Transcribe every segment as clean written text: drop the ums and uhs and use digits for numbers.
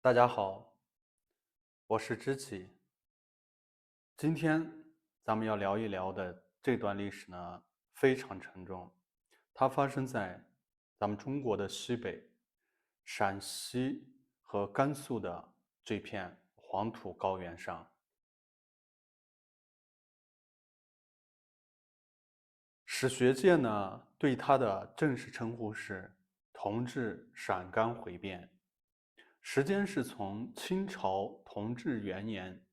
大家好，我是知己。今天咱们要聊一聊的这段历史呢，非常沉重。它发生在咱们中国的西北，陕西和甘肃的这片黄土高原上。史学界呢，对它的正式称呼是同治陕甘回变，时间是从清朝同治元年，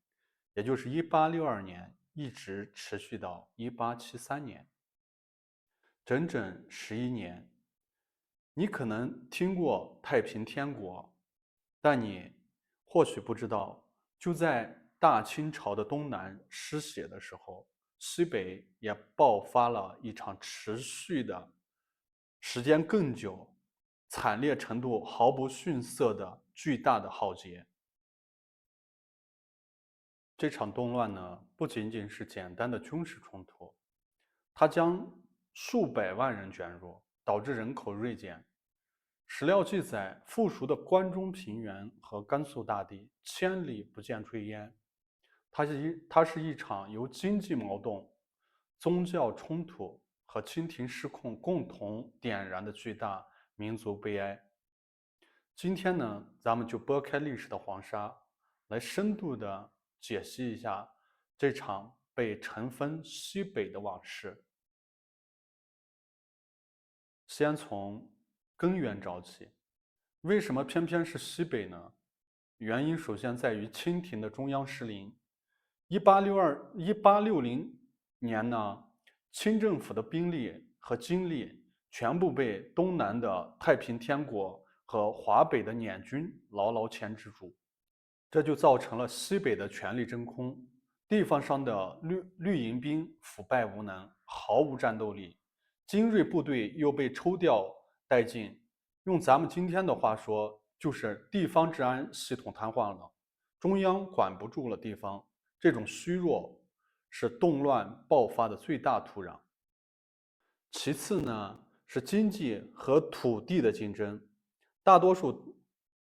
也就是1862年，一直持续到1873年，整整11年。你可能听过太平天国，但你或许不知道，就在大清朝的东南失血的时候，西北也爆发了一场持续的、时间更久、惨烈程度毫不逊色的巨大的浩劫。这场动乱呢，不仅仅是简单的军事冲突，它将数百万人卷入，导致人口锐减。史料记载，富庶的关中平原和甘肃大地千里不见炊烟。它是一场由经济矛盾、宗教冲突和清廷失控共同点燃的巨大民族悲哀。今天呢，咱们就拨开历史的黄沙，来深度的解析一下这场被尘封西北的往事。先从根源找起，为什么偏偏是西北呢？原因首先在于清廷的中央失灵。1860年呢，清政府的兵力和精力全部被东南的太平天国和华北的捻军牢牢牵制住，这就造成了西北的权力真空，地方上的绿营兵腐败无能，毫无战斗力，精锐部队又被抽调殆尽。用咱们今天的话说，就是地方治安系统瘫痪了，中央管不住了地方。这种虚弱是动乱爆发的最大土壤。其次呢，是经济和土地的竞争。大多数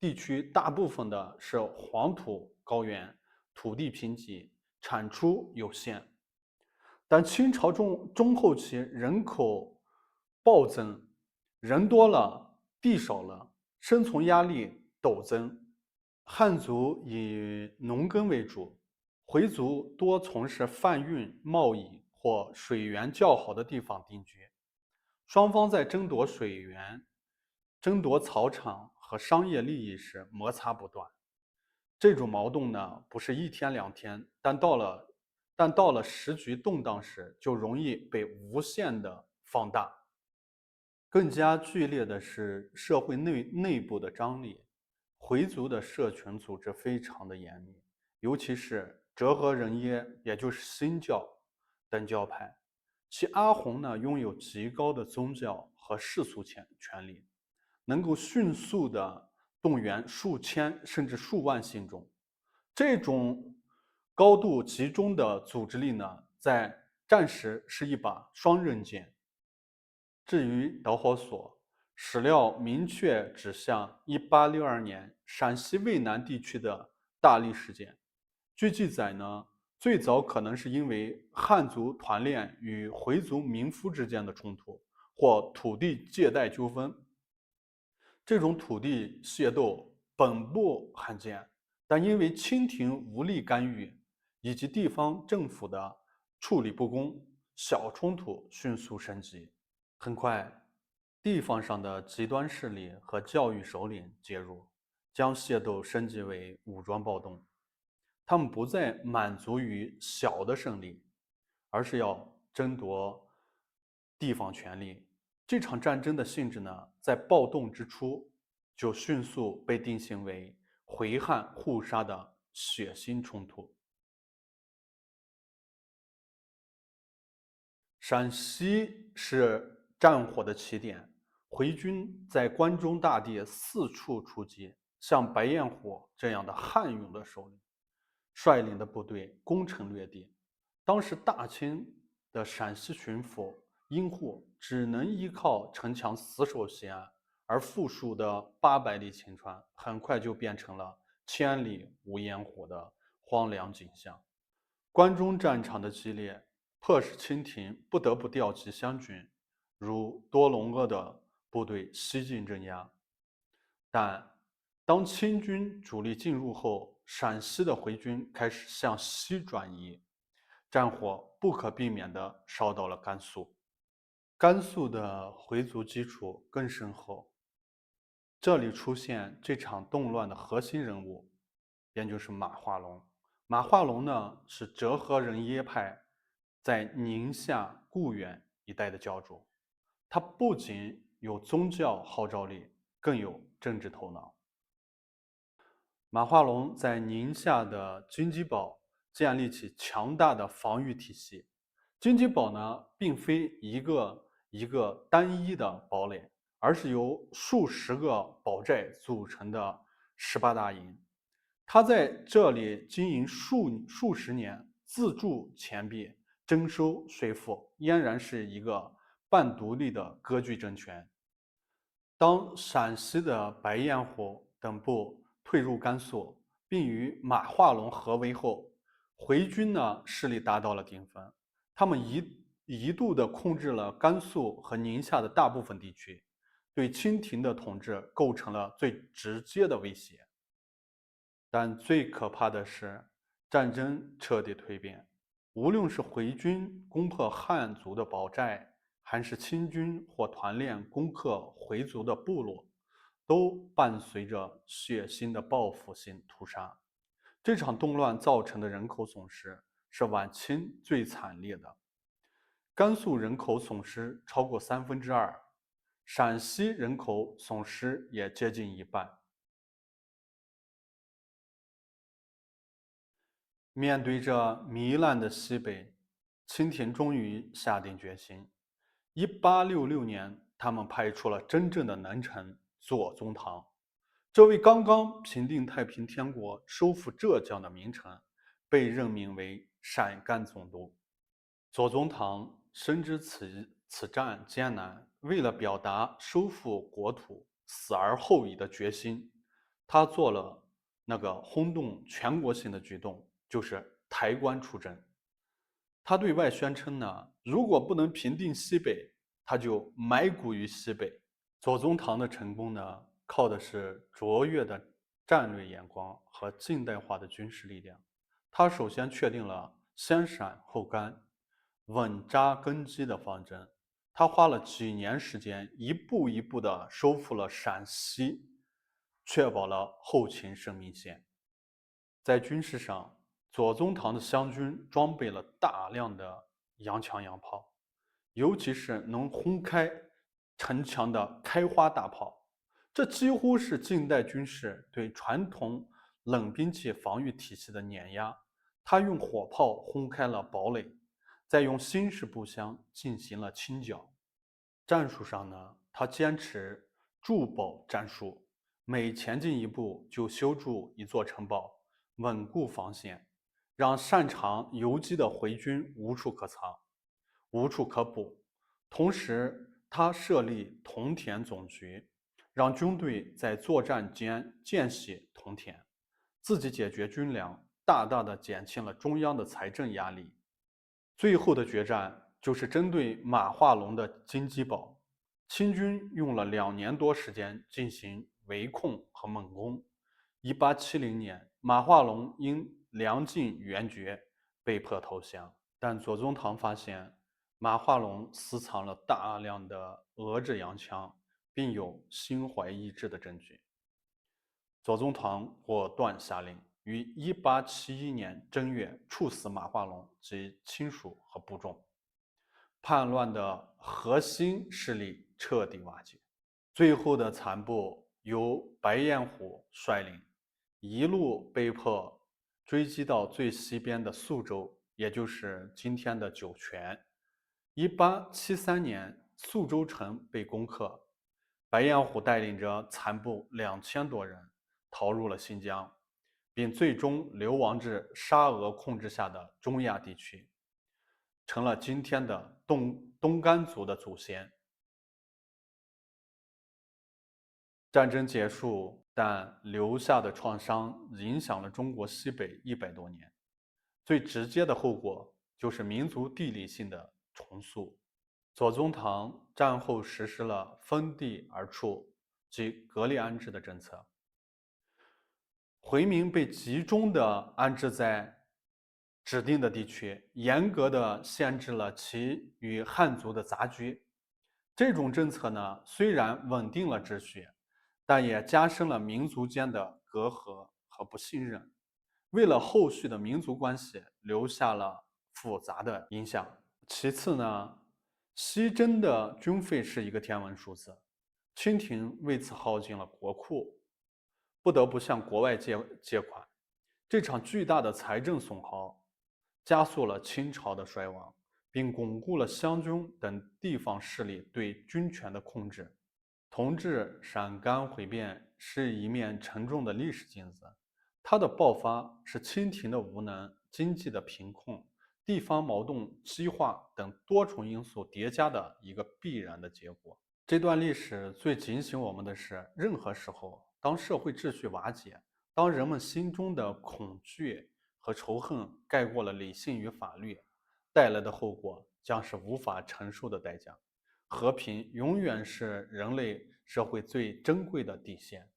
地区大部分的是黄土高原，土地贫瘠，产出有限。但清朝中后期人口暴增，人多了，地少了，生存压力陡增。汉族以农耕为主，回族多从事贩运贸易或水源较好的地方定居。双方在争夺水源、争夺草场和商业利益时摩擦不断。这种矛盾呢，不是一天两天，但到了时局动荡时，就容易被无限的放大。更加剧烈的是社会内部的张力。回族的社群组织非常的严密，尤其是哲蚵人耶，也就是新教等教派，其阿訇呢拥有极高的宗教和世俗权力，能够迅速的动员数千甚至数万信众。这种高度集中的组织力呢，在战时是一把双刃剑。至于导火索，史料明确指向1862年陕西渭南地区的大历事件。据记载呢，最早可能是因为汉族团练与回族民夫之间的冲突，或土地借贷纠纷。这种土地械斗本不罕见，但因为清廷无力干预以及地方政府的处理不公，小冲突迅速升级。很快，地方上的极端势力和教育首领介入，将械斗升级为武装暴动。他们不再满足于小的胜利，而是要争夺地方权力。这场战争的性质呢，在暴动之初就迅速被定性为回汉互杀的血腥冲突。陕西是战火的起点，回军在关中大地四处出击，像白焰火这样的悍勇的首领率领的部队攻城略地。当时大清的陕西巡抚殷护只能依靠城墙死守西安，而富庶的800里秦川很快就变成了千里无烟火的荒凉景象。关中战场的激烈，迫使清廷不得不调集湘军，如多隆鄂的部队西进镇压。但当清军主力进入后，陕西的回军开始向西转移，战火不可避免地烧到了甘肃。甘肃的回族基础更深厚，这里出现这场动乱的核心人物，便就是马化龙。马化龙呢，是折合人耶派在宁夏固原一带的教主，他不仅有宗教号召力，更有政治头脑。马化龙在宁夏的金鸡堡建立起强大的防御体系。金鸡堡呢，并非一个单一的堡垒，而是由数十个堡寨组成的18大营。他在这里经营数十年，自铸钱币，征收税赋，俨然是一个半独立的割据政权。当陕西的白彦虎等部退入甘肃，并与马化龙合围后，回军呢势力达到了顶峰，他们一度的控制了甘肃和宁夏的大部分地区，对清廷的统治构成了最直接的威胁。但最可怕的是，战争彻底蜕变。无论是回军攻破汉族的堡寨，还是清军或团练攻克回族的部落，都伴随着血腥的报复性屠杀。这场动乱造成的人口损失是晚清最惨烈的。甘肃人口损失超过2/3，陕西人口损失也接近一半。面对着糜烂的西北，清廷终于下定决心。1866年，他们派出了真正的能臣左宗棠。这位刚刚平定太平天国、收复浙江的名臣，被任命为陕甘总督。左宗棠深知此战艰难，为了表达收复国土、死而后已的决心，他做了那个轰动全国性的举动，就是抬棺出征。他对外宣称呢，如果不能平定西北，他就埋骨于西北。左宗棠的成功呢，靠的是卓越的战略眼光和近代化的军事力量。他首先确定了先陕后甘、稳扎根基的方针。他花了几年时间，一步一步地收复了陕西，确保了后勤生命线。在军事上，左宗棠的湘军装备了大量的洋枪洋炮，尤其是能轰开城墙的开花大炮，这几乎是近代军事对传统冷兵器防御体系的碾压。他用火炮轰开了堡垒，再用新式步枪进行了清剿。战术上呢，他坚持筑堡战术，每前进一步就修筑一座城堡，稳固防线，让擅长游击的回军无处可藏，无处可补。同时，他设立屯田总局，让军队在作战间间隙屯田，自己解决军粮，大大的减轻了中央的财政压力。最后的决战就是针对马化龙的金鸡堡，清军用了2年多时间进行围控和猛攻。1870年，马化龙因粮尽援绝，被迫投降。但左宗棠发现马化龙私藏了大量的俄制洋枪，并有心怀异志的证据。左宗棠果断下令，于1871年正月处死马化龙及亲属和部众，叛乱的核心势力彻底瓦解。最后的残部由白彦虎率领，一路被迫追击到最西边的宿州，也就是今天的酒泉。1873年，宿州城被攻克，白彦虎带领着残部2000多人逃入了新疆，并最终流亡至沙俄控制下的中亚地区，成了今天的东甘族的祖先。战争结束，但留下的创伤影响了中国西北100多年。最直接的后果就是民族地理性的重塑。左宗棠战后实施了分地而处及隔离安置的政策，回民被集中地安置在指定的地区，严格地限制了其与汉族的杂居。这种政策呢，虽然稳定了秩序，但也加深了民族间的隔阂和不信任，为了后续的民族关系留下了复杂的影响。其次呢，西征的军费是一个天文数字，清廷为此耗尽了国库，不得不向国外借款。这场巨大的财政损耗，加速了清朝的衰亡，并巩固了湘军等地方势力对军权的控制。同治陕甘毁变是一面沉重的历史镜子，它的爆发是清廷的无能、经济的贫困、地方矛盾激化等多重因素叠加的一个必然的结果。这段历史最警醒我们的是，任何时候，当社会秩序瓦解，当人们心中的恐惧和仇恨盖过了理性与法律，带来的后果将是无法承受的代价。和平永远是人类社会最珍贵的底线。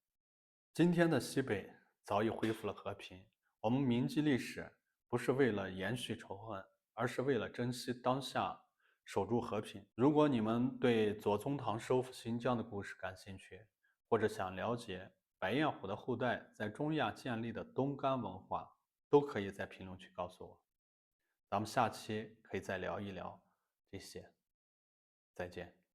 今天的西北早已恢复了和平，我们铭记历史，不是为了延续仇恨，而是为了珍惜当下，守住和平。如果你们对左宗棠收复新疆的故事感兴趣，或者想了解白彦虎的后代在中亚建立的东干文化，都可以在评论区告诉我。咱们下期可以再聊一聊这些。再见。